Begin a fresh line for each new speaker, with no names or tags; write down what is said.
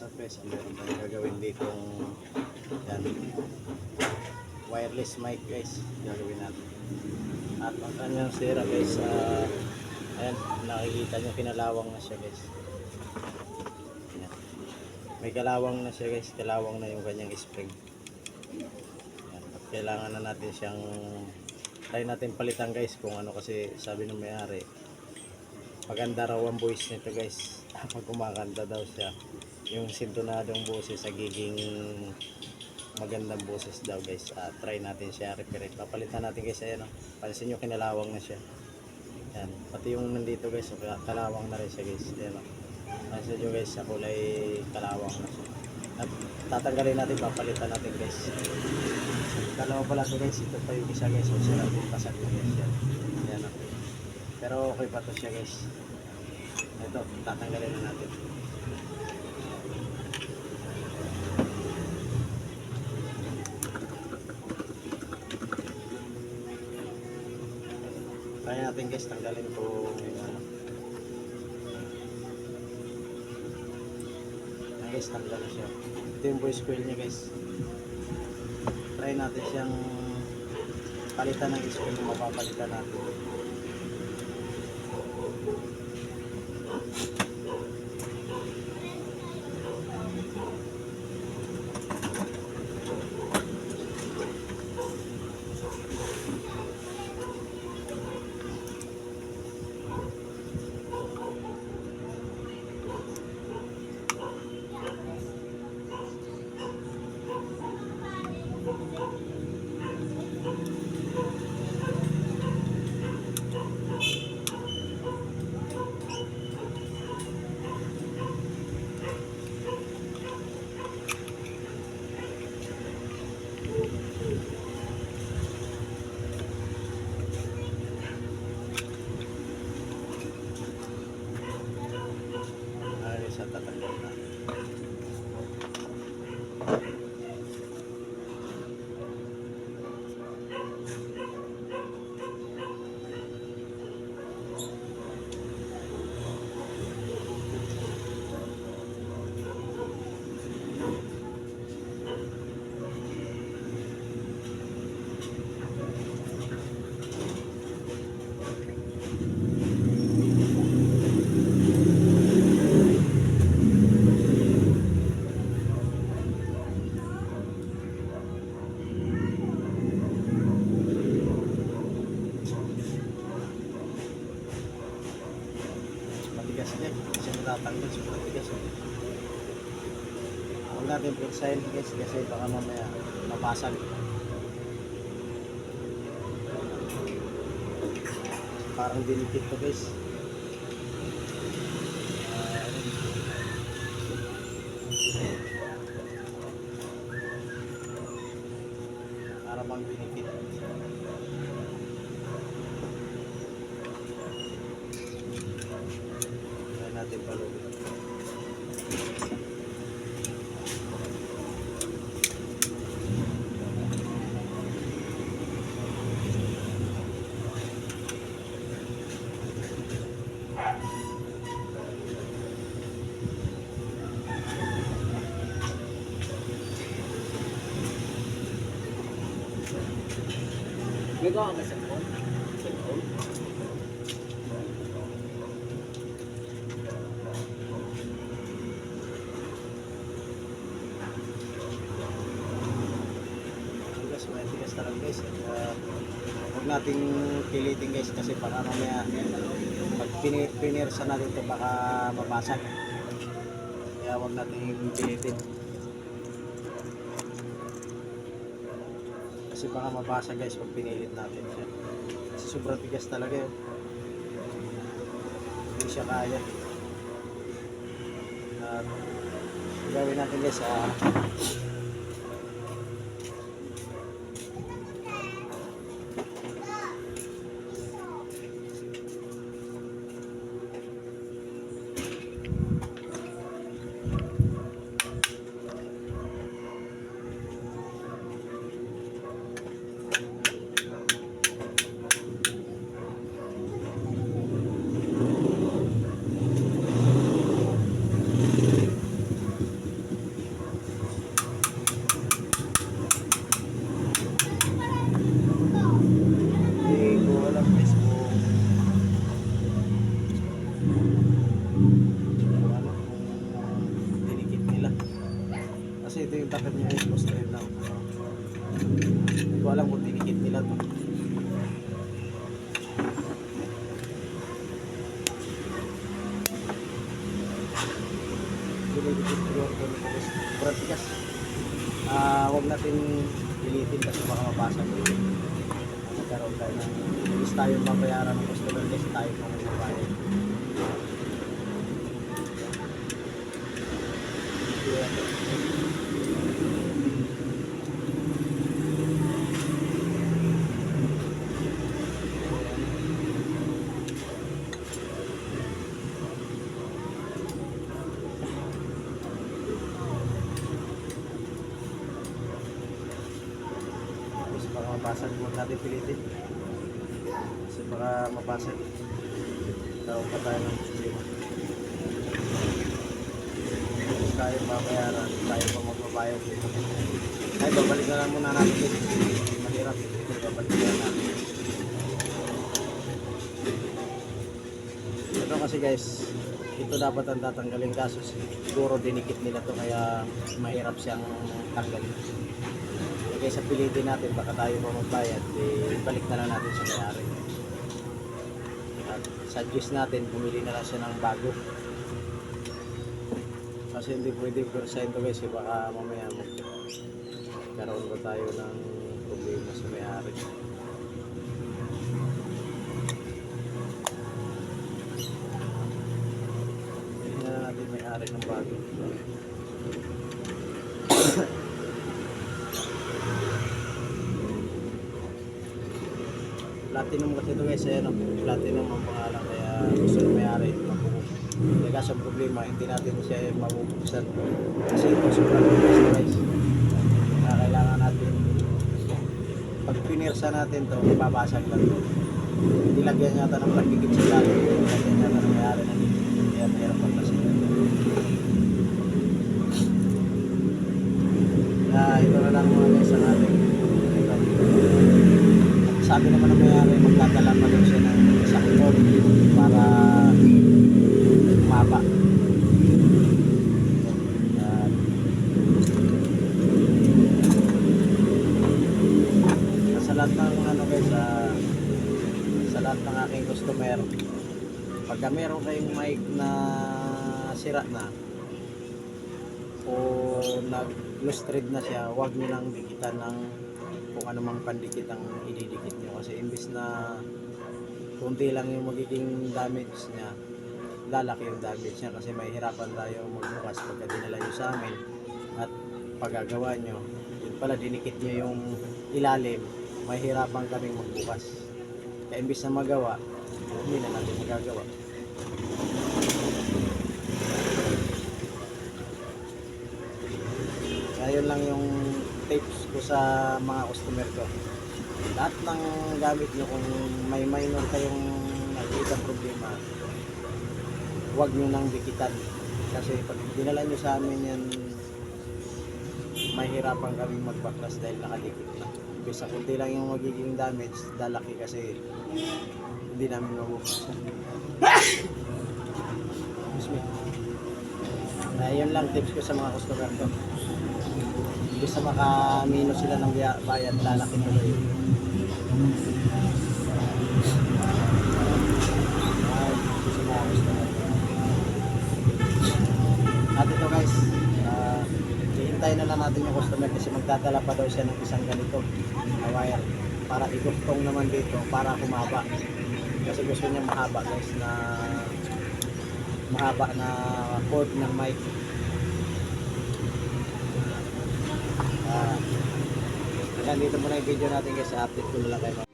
up guys, meron tayong gagawin dito yan, wireless mic guys, gagawin natin. At ang kanyang sira guys, ayan, nakikita nyo kinalawang na siya guys. Ayan. May kalawang na siya guys, kalawang na yung kanyang spring. Ayan. At kailangan na natin siyang try natin palitan guys, kung ano, kasi sabi ng may-ari maganda raw ang voice nito guys. Pag kumakanta daw siya, yung sintonadong boses nagiging magandang boses daw guys. Try natin siya repair. Papalitan natin guys. Ayan, pansin nyo kinalawang na siya. Ayan. Pati yung nandito guys, kalawang na rin siya guys. Ayan, pansin nyo guys, sa kulay kalawang na siya. At tatanggalin natin, papalitan natin guys. Dalawa pala ito guys, ito pa yung isa guys. So sila yung pasag na guys yan. Ayan, pero okay pa to siya guys. Ito, tatanggalin na natin. Try natin guys, tanggalin ko guys, tanggal na siya. Ito yung voice coil niya guys. Try natin siyang palitan ng coil na mapapalitan natin. Sa tatanggal na. Matigas niya, kasi natatanggal sa matigas. Huwag natin pagsahin guys, kasi baka mamaya mapasag. Parang dinikit to guys. Parang bang dinikit. Natin paluin.
Gagawa ka sa phone?
Matigas talaga guys. Huwag nating pilitin guys, kasi baka mamaya pag pinirsa natin ito baka mabasag. Kaya huwag nating pilitin, kasi baka mabasag guys pag pinilit natin siya. Kasi sobrang tigas talaga yun. Hindi siya kaya. Gawin natin guys, sobrang tigas. Huwag natin pilitin kasi baka mabasag. Magkaroon tayo ng ilis tayong mabayaran ng customer kasi tayo po magbabayad. Kasi baka mabasag, huwag natin pilitin. Kasi baka mabasag. Tawag pa tayo ng problema. Ilis tayo mabayaran, tayo pa magbabayad dito. Ay, babalik na lang muna natin dito. Mahirap dito, babalik na lang natin. Ito kasi guys, ito dapat ang tatanggalin kaso siguro dinikit nila to kaya mahirap siyang tanggalin. Kaya sa pilitin natin baka tayo pa magbayad, balik na lang natin sa may-ari. At suggest natin bumili na lang siya ng bago. Kasi hindi pwede percent to guys, baka mamaya magkaroon pa tayo ng problema sa may-ari. Natin may-ari ng bago. Platinum kasi ito guys, ayan o, platinum ang pangalan kaya gusto ng may-ari mabuhok. Kaya kaso ang problema, hindi natin siya mabubuksan kasi ito sobrang tigas guys. Kaya kailangan natin pag pinirsa natin to, mababasag lang to. Ilagyan yata ng pagdikit sa lalim, ilagyan yata ng may-ari ng dikit, kaya mayroon pang kasi. Ito na lang mga guys ang ating ito. Sabi naman ng may-ari, magdadala pa daw siya ng isang ton para umaba. Sa lahat ng ano guys, sa lahat ng aking customer, pagka meron kayong mic na sira na o nag-loose thread na siya, huwag nyo nang dikitan ng kung ano mang pandikit ang ididikit nyo kasi imbis na kunti lang yung magiging damage niya, lalaki yung damage niya kasi mahihirapan tayo magbukas pagka dinala nyo sa amin at paggagawa nyo, yun pala dinikit nyo yung ilalim, mahihirapan kaming magbukas kaya imbis na magawa, hindi na natin magagawa. Ayun lang yung tips ko sa mga customer ko. Lahat ng gamit nyo kung may minor kayong nakikita problema, huwag nyo nang dikitan. Kasi pag dinala nyo sa amin yan, mahirapan kaming magbaklas dahil nakadikit na. Bisa kunti lang yung magiging damage, lalaki kasi hindi namin mabubuksan. Excuse me. Ayun lang tips ko sa mga customer ko. Bisa makamino sila ng bayad, lalaki na yun. At ito guys, hihintayin na lang natin yung customer kasi magdadala pa daw siya ng isang ganito na wire para iguktong naman dito para humaba. Kasi gusto niya mahaba guys, na mahaba na cord ng mic. Hanggang dito muna yung video natin guys, update ko na lang kayo.